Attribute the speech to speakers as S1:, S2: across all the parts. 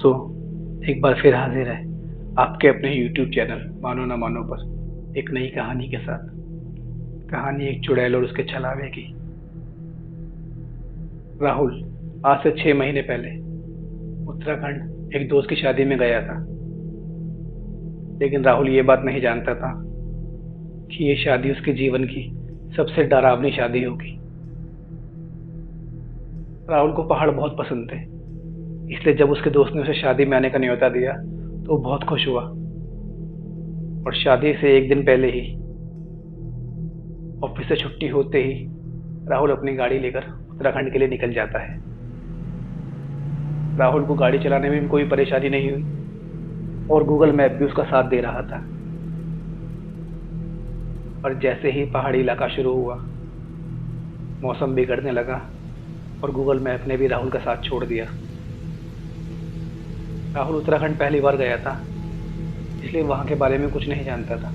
S1: दोस्तों, एक बार फिर हाजिर है आपके अपने YouTube चैनल मानो ना मानो पर एक नई कहानी के साथ। कहानी एक चुड़ैल और उसके छलावे की। राहुल आज से 6 महीने पहले उत्तराखंड एक दोस्त की शादी में गया था, लेकिन राहुल ये बात नहीं जानता था कि ये शादी उसके जीवन की सबसे डरावनी शादी होगी। राहुल को पहाड़ बहुत पसंद थे, इसलिए जब उसके दोस्त ने उसे शादी में आने का न्योता दिया तो वो बहुत खुश हुआ और शादी से एक दिन पहले ही ऑफिस से छुट्टी होते ही राहुल अपनी गाड़ी लेकर उत्तराखंड के लिए निकल जाता है। राहुल को गाड़ी चलाने में भी कोई परेशानी नहीं हुई और गूगल मैप भी उसका साथ दे रहा था। पर जैसे ही पहाड़ी इलाका शुरू हुआ, मौसम बिगड़ने लगा और गूगल मैप ने भी राहुल का साथ छोड़ दिया। राहुल उत्तराखंड पहली बार गया था, इसलिए वहाँ के बारे में कुछ नहीं जानता था।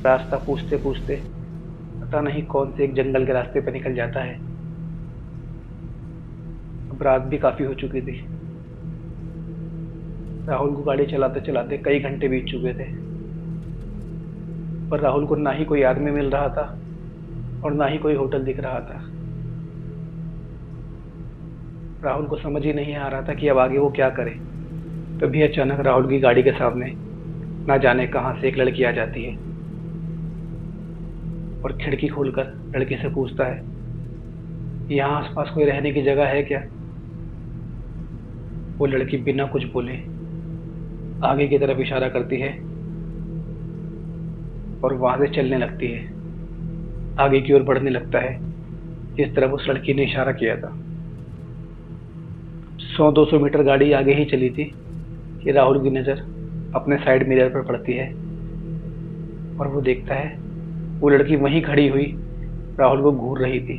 S1: रास्ता पूछते पूछते पता नहीं कौन से एक जंगल के रास्ते पर निकल जाता है। अब रात भी काफी हो चुकी थी। राहुल को गाड़ी चलाते चलाते कई घंटे बीत चुके थे, पर राहुल को ना ही कोई आदमी मिल रहा था और ना ही कोई होटल दिख रहा था। राहुल को समझ ही नहीं आ रहा था कि अब आगे वो क्या करे। तभी अचानक राहुल की गाड़ी के सामने ना जाने कहां से एक लड़की आ जाती है और खिड़की खोलकर लड़की से पूछता है, यहाँ आसपास कोई रहने की जगह है क्या? वो लड़की बिना कुछ बोले आगे की तरफ इशारा करती है और वहां से चलने लगती है। आगे की ओर बढ़ने लगता है जिस तरफ उस लड़की ने इशारा किया था। 100-200 मीटर गाड़ी आगे ही चली थी कि राहुल की नजर अपने साइड मिरर पर पड़ती है और वो देखता है वो लड़की वहीं खड़ी हुई राहुल को घूर रही थी।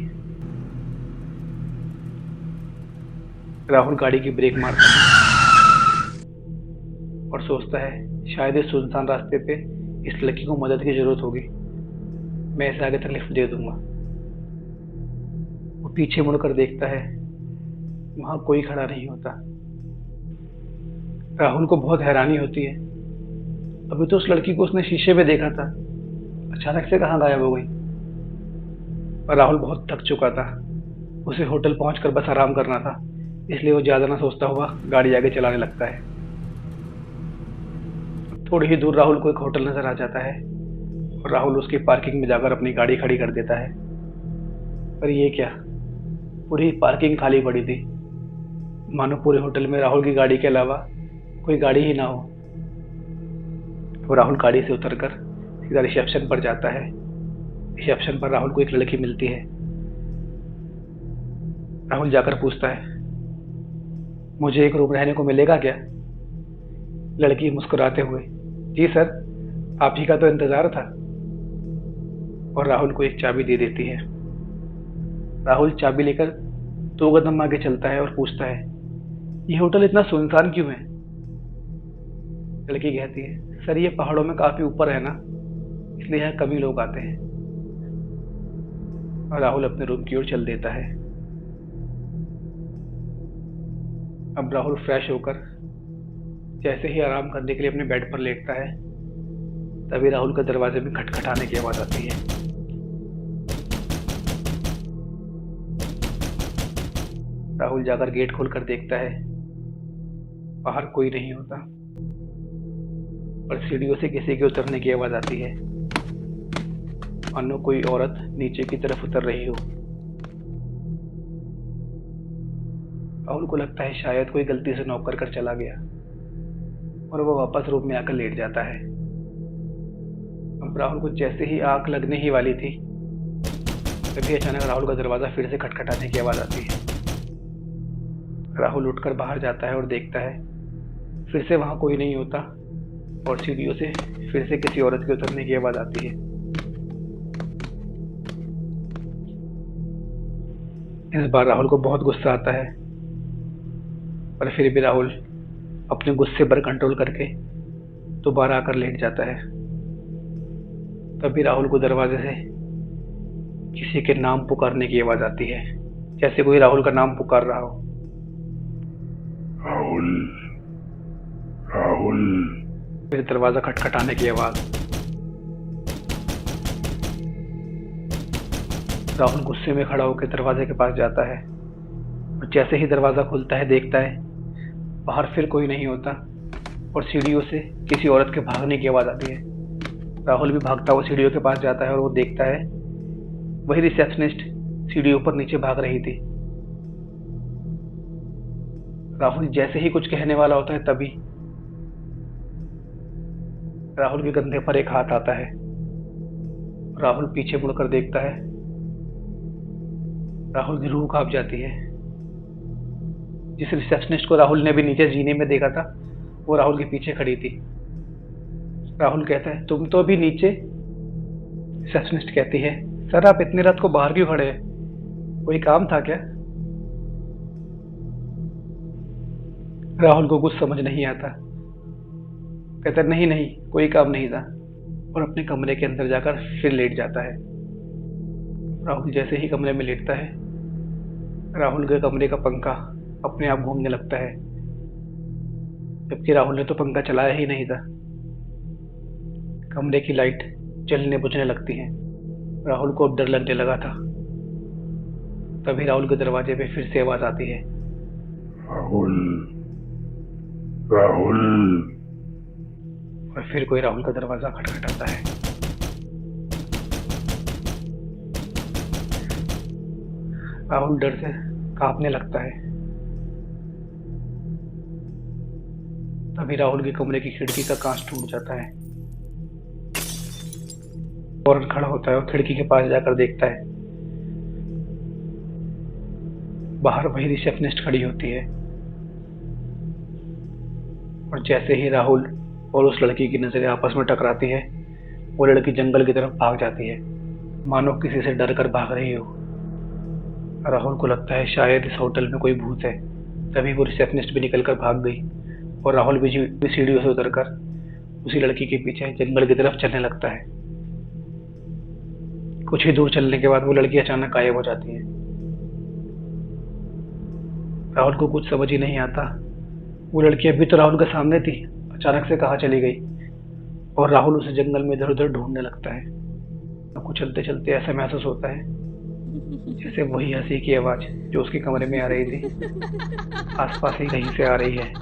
S1: राहुल गाड़ी की ब्रेक मारता है और सोचता है शायद इस सुनसान रास्ते पे इस लड़की को मदद की जरूरत होगी, मैं इसे आगे तक लिफ्ट दे दूंगा। वो पीछे मुड़कर देखता है, वहां कोई खड़ा नहीं होता। राहुल को बहुत हैरानी होती है, अभी तो उस लड़की को उसने शीशे में देखा था, अचानक से कहाँ गायब हो गई। पर राहुल बहुत थक चुका था, उसे होटल पहुंचकर बस आराम करना था, इसलिए वो ज्यादा ना सोचता हुआ गाड़ी आगे चलाने लगता है। थोड़ी ही दूर राहुल को एक होटल नजर आ जाता है और राहुल उसकी पार्किंग में जाकर अपनी गाड़ी खड़ी कर देता है। पर ये क्या, पूरी पार्किंग खाली पड़ी थी, मानो पूरे होटल में राहुल की गाड़ी के अलावा कोई गाड़ी ही ना हो। वो राहुल गाड़ी से उतरकर सीधा रिसेप्शन पर जाता है। रिसेप्शन पर राहुल को एक लड़की मिलती है। राहुल जाकर पूछता है, मुझे एक रूम रहने को मिलेगा क्या? लड़की मुस्कुराते हुए, जी सर, आप ही का तो इंतजार था, और राहुल को एक चाबी दे देती है। राहुल चाबी लेकर 2 कदम आगे चलता है और पूछता है, ये होटल इतना सुनसान क्यों है? लड़की कहती है, सर ये पहाड़ों में काफी ऊपर है ना, इसलिए यहाँ कम ही लोग आते हैं। और राहुल अपने रूम की ओर चल देता है। अब राहुल फ्रेश होकर जैसे ही आराम करने के लिए अपने बेड पर लेटता है, तभी राहुल के दरवाजे में खटखटाने की आवाज आती है। राहुल जाकर गेट खोलकर देखता है, बाहर कोई नहीं होता, पर सीढ़ियों से किसी के उतरने की आवाज आती है, मानो कोई औरत नीचे की तरफ उतर रही हो। राहुल को लगता है शायद कोई गलती से नॉक कर चला गया और वो वापस रूम में आकर लेट जाता है। अब राहुल को जैसे ही आंख लगने ही वाली थी, तभी अचानक राहुल का दरवाजा फिर से खटखटाने की आवाज आती है। राहुल उठकर बाहर जाता है और देखता है फिर से वहां कोई नहीं होता और सीढ़ियों से फिर से किसी औरत के उतरने की आवाज आती है। इस बार राहुल को बहुत गुस्सा आता है, पर फिर भी राहुल अपने गुस्से पर कंट्रोल करके दोबारा आकर लेट जाता है। तभी राहुल को दरवाजे से किसी के नाम पुकारने की आवाज आती है, जैसे कोई राहुल का नाम पुकार रहा हो।
S2: राहुल, राहुल।
S1: फिर दरवाजा खटखटाने की आवाज। राहुल गुस्से में खड़ा होकर दरवाजे के पास जाता है और जैसे ही दरवाजा खुलता है देखता है बाहर फिर कोई नहीं होता और सीढ़ियों से किसी औरत के भागने की आवाज आती है। राहुल भी भागता हुआ सीढ़ियों के पास जाता है और वो देखता है वही रिसेप्शनिस्ट सीढ़ियों पर नीचे भाग रही थी। राहुल जैसे ही कुछ कहने वाला होता है तभी राहुल के कंधे पर एक हाथ आता है। राहुल पीछे मुड़कर देखता है। राहुल की रूह कांप जाती है। जिस रिसेप्शनिस्ट को राहुल ने भी नीचे जीने में देखा था वो राहुल के पीछे खड़ी थी। राहुल कहता है, तुम तो अभी नीचे। रिसेप्शनिस्ट कहती है, सर आप इतनी रात को बाहर क्यों खड़े हैं? कोई काम था क्या? राहुल को कुछ समझ नहीं आता। कहता नहीं नहीं कोई काम नहीं था और अपने कमरे के अंदर जाकर फिर लेट जाता है। राहुल जैसे ही कमरे में लेटता है राहुल के कमरे का पंखा अपने आप घूमने लगता है, जबकि राहुल ने तो पंखा चलाया ही नहीं था। कमरे की लाइट जलने बुझने लगती है। राहुल को अब डर लगने लगा था। तभी राहुल के दरवाजे पे फिर से आवाज आती है,
S2: राहुल। राहुल।
S1: और फिर कोई राहुल का दरवाजा खटखटाता है। राहुल डर से कांपने लगता है। तभी राहुल के कमरे की खिड़की का कांच टूट जाता है। फौरन खड़ा होता है और खिड़की के पास जाकर देखता है बाहर वही रिसेप्शनिस्ट खड़ी होती है। और जैसे ही राहुल और उस लड़की की नजरें आपस में टकराती है वो लड़की जंगल की तरफ भाग जाती है, मानो किसी से डर कर भाग रही हो। राहुल को लगता है शायद इस होटल में कोई भूत है। तभी वो रिसेप्शनिस्ट भी निकल कर भाग गई और राहुल भी सीढ़ियों से उतरकर उसी लड़की के पीछे जंगल की तरफ चलने लगता है। कुछ ही दूर चलने के बाद वो लड़की अचानक गायब हो जाती है। राहुल को कुछ समझ ही नहीं आता, वो लड़की अभी तो राहुल के सामने थी, अचानक से कहाँ चली गई। और राहुल उसे जंगल में इधर उधर ढूंढने लगता है। आपको चलते चलते ऐसा महसूस होता है जैसे वही हंसी की आवाज जो उसके कमरे में आ रही थी आसपास ही कहीं से आ रही है।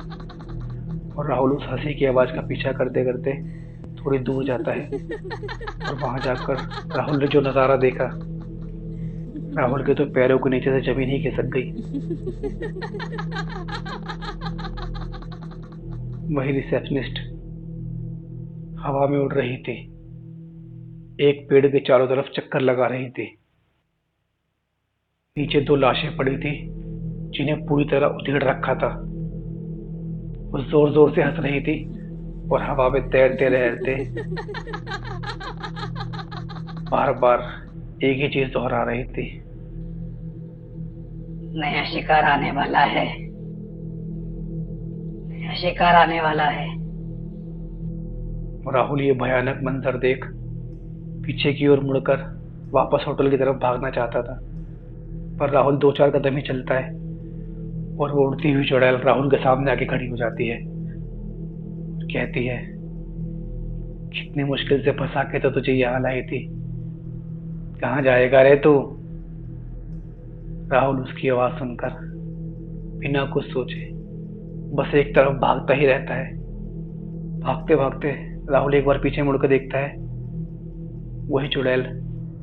S1: और राहुल उस हंसी की आवाज का पीछा करते करते थोड़ी दूर जाता है और वहां जाकर राहुल ने जो नजारा देखा, राहुल के तो पैरों के नीचे से जमीन ही खिसक गई। वही रिसेप्शनिस्ट हवा में उड़ रही थी, एक पेड़ के चारों तरफ चक्कर लगा रही थी। नीचे दो लाशें पड़ी थी जिन्हें पूरी तरह उधेड़ रखा था। वो जोर जोर से हंस रही थी और हवा में तैरते रहते बार बार एक ही चीज दोहरा रही थी,
S3: नया शिकार आने वाला है, नया शिकार आने वाला है।
S1: राहुल ये भयानक मंजर देख पीछे की ओर मुड़कर वापस होटल की तरफ भागना चाहता था, पर राहुल 2-4 कदम ही चलता है और वो उड़ती हुई चुड़ैल राहुल के सामने आके खड़ी हो जाती है। कहती है, कितनी मुश्किल से फंसा के तो तुझे यहाँ लाई थी, कहाँ जाएगा रे तू? राहुल उसकी आवाज सुनकर बिना कुछ सोचे बस एक तरफ भागता ही रहता है। भागते भागते राहुल एक बार पीछे मुड़कर देखता है, वही चुड़ैल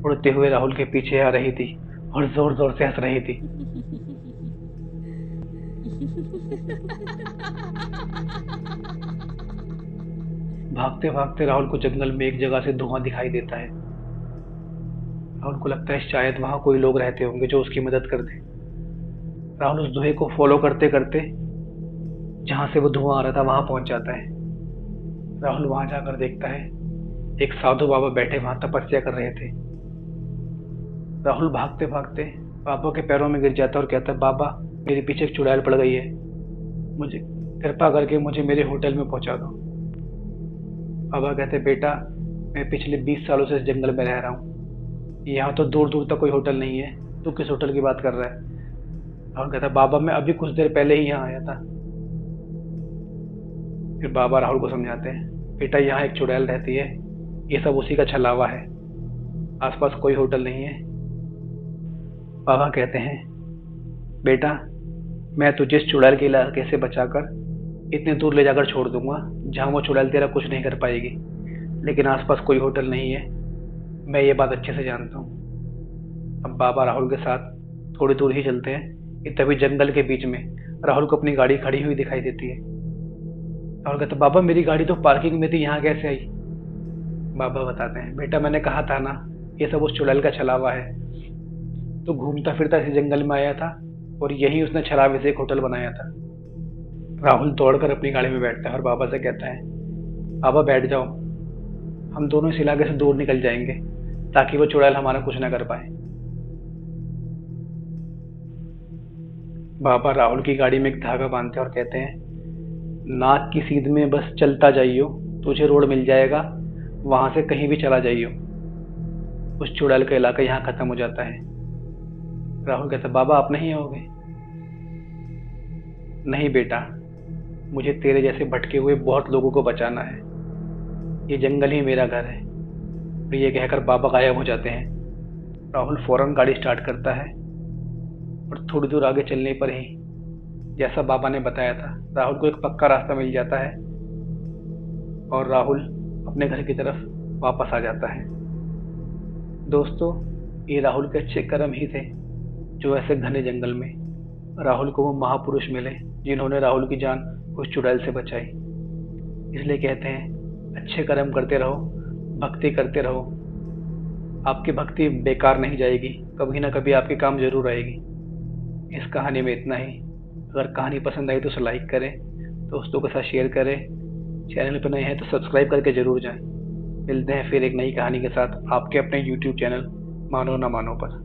S1: उड़ते हुए राहुल के पीछे आ रही थी और जोर जोर से हंस रही थी। भागते भागते राहुल को जंगल में एक जगह से धुआं दिखाई देता है। राहुल को लगता है शायद वहां कोई लोग रहते होंगे जो उसकी मदद कर दे। राहुल उस धुएं को फॉलो करते करते जहां से वो धुआं आ रहा था वहां पहुंच जाता है। राहुल वहां जाकर देखता है एक साधु बाबा बैठे वहां तपस्या कर रहे थे। राहुल भागते भागते बाबा के पैरों में गिर जाता है और कहता है, बाबा मेरे पीछे एक चुड़ैल पड़ गई है, मुझे कृपा करके मुझे मेरे होटल में पहुंचा दो। बाबा कहते, बेटा मैं पिछले 20 सालों से इस जंगल में रह रहा हूँ, यहाँ तो दूर दूर तक कोई होटल नहीं है, तू किस होटल की बात कर रहा है? राहुल कहता, बाबा मैं अभी कुछ देर पहले ही यहाँ आया था, फिर बाबा राहुल को समझाते हैं, बेटा यहाँ एक चुड़ैल रहती है, ये सब उसी का छलावा है, आसपास कोई होटल नहीं है। बाबा कहते हैं, बेटा मैं तुझे इस चुड़ैल के इलाके से बचाकर इतने दूर ले जाकर छोड़ दूंगा जहाँ वो चुड़ैल तेरा कुछ नहीं कर पाएगी, लेकिन आसपास कोई होटल नहीं है, मैं ये बात अच्छे से जानता हूँ। अब बाबा राहुल के साथ थोड़ी दूर ही चलते हैं कि तभी जंगल के बीच में राहुल को अपनी गाड़ी खड़ी हुई दिखाई देती है। राहुल कहता, बाबा मेरी गाड़ी तो पार्किंग में थी, यहाँ कैसे आई? बाबा बताते हैं, बेटा मैंने कहा था ना, ये सब उस चुड़ैल का छलावा है। तो घूमता फिरता इसी जंगल में आया था और यही उसने छलावे से एक होटल बनाया था। राहुल दौड़कर अपनी गाड़ी में बैठता है और बाबा से कहता है, बाबा बैठ जाओ, हम दोनों इस इलाके से दूर निकल जाएंगे ताकि वो चुड़ैल हमारा कुछ ना कर पाए। बाबा राहुल की गाड़ी में एक धागा बांधते हैं और कहते हैं, नाक की सीध में बस चलता जाइयो, तुझे रोड मिल जाएगा, वहां से कहीं भी चला जाइयो। उस चुड़ैल का इलाका यहाँ खत्म हो जाता है। राहुल कहता, बाबा आप नहीं आओगे? नहीं बेटा, मुझे तेरे जैसे भटके हुए बहुत लोगों को बचाना है, ये जंगल ही मेरा घर है। और ये कहकर बाबा गायब हो जाते हैं। राहुल फौरन गाड़ी स्टार्ट करता है और थोड़ी दूर आगे चलने पर ही, जैसा बाबा ने बताया था, राहुल को एक पक्का रास्ता मिल जाता है और राहुल अपने घर की तरफ वापस आ जाता है। दोस्तों, ये राहुल के अच्छे कर्म ही थे जो ऐसे घने जंगल में राहुल को वो महापुरुष मिले जिन्होंने राहुल की जान उस चुड़ैल से बचाई। इसलिए कहते हैं, अच्छे कर्म करते रहो, भक्ति करते रहो, आपकी भक्ति बेकार नहीं जाएगी, कभी ना कभी आपके काम जरूर आएगी। इस कहानी में इतना ही। अगर कहानी पसंद आई तो उसे लाइक करें, दोस्तों के साथ शेयर करें, चैनल पर नए हैं तो सब्सक्राइब करके जरूर जाएं। मिलते हैं फिर एक नई कहानी के साथ आपके अपने YouTube चैनल मानो ना मानो पर।